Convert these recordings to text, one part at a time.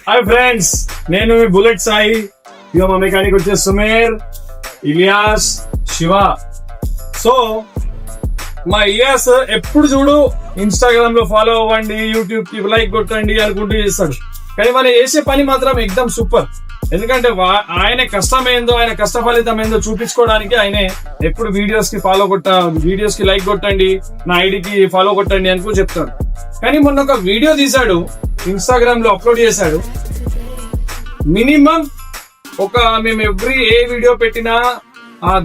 Hi friends, నేను మీ bullet Sai. ఇక మా మెకానిక్ వచ్చే సుమేర్, ఇలియాస్, శివ. సో మా ఇలియాస్ ఎప్పుడు చూడు ఇన్స్టాగ్రామ్ లో ఫాలో అవ్వండి, యూట్యూబ్ కి లైక్ కొట్టండి అనుకుంటూ చేస్తాడు. కానీ మనం చేసే పని మాత్రం ఎక్దమ్ సూపర్. ఎందుకంటే ఆయన కష్టం ఏందో, ఆయన కష్ట ఫలితం ఏందో చూపించుకోవడానికి ఆయన ఎప్పుడు వీడియోస్ కి లైక్ కొట్టండి, నా ఐడికి ఫాలో కొట్టండి అనుకో చెప్తాడు. కానీ మొన్న ఒక వీడియో తీశాడు, ఇన్స్టాగ్రామ్ లో అప్లోడ్ చేశాడు. మినిమం మేము ఏ వీడియో పెట్టినా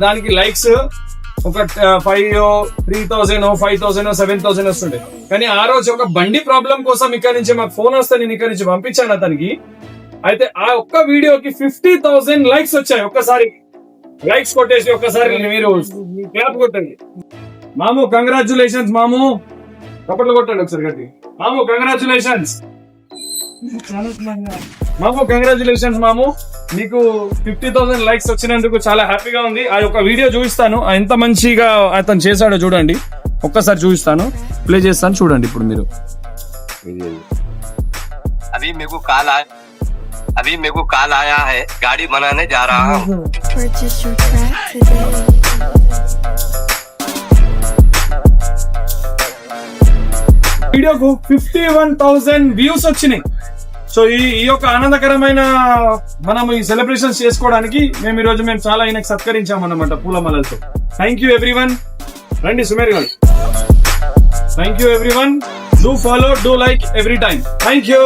దానికి లైక్స్ ఒక 3,000 5,000 7,000 వస్తుండే. కానీ ఆ రోజు ఒక బండి ప్రాబ్లం కోసం ఇక్కడ నుంచి మాకు ఫోన్ వస్తే నేను ఇక్కడ నుంచి పంపించాను అతనికి. అయితే ఆ ఒక్క వీడియోకి 50,000 లైక్స్ వచ్చాయి. ఒక్కసారి లైక్స్ కొట్టేసి ఒక్కసారి మీరు క్లాప్ కొట్టండి. మాము కంగ్రాచులేషన్స్ మాము, కప్పట్లు కొట్టండి ఒకసారి గట్టి. మాము కంగ్రాచులేషన్స్ మాము, మీకు 50,000 లైక్స్ వచ్చినందుకు చాలా హ్యాపీగా ఉంది. ఆ యొక్క వీడియో చూపిస్తాను, ఎంత మంచిగా అతను చేశాడో చూడండి. ఒక్కసారి చూపిస్తాను, ప్లే చేస్తాను, చూడండి ఇప్పుడు మీరు. अभी मेरे को कॉल आया है, गाड़ी बनाने जा रहा हूँ. వీడియోకు 51,000 వ్యూస్ వచ్చినాయి. సో ఈ యొక్క ఆనందకరమైన మనం ఈ సెలబ్రేషన్స్ చేసుకోవడానికి మేము చాలా ఆయనకు సత్కరించాం అన్నమాట పూలమాలతో. Thank you everyone. రండి సుమేర్ గారు. Thank you everyone. Do follow, do like every time. Thank you.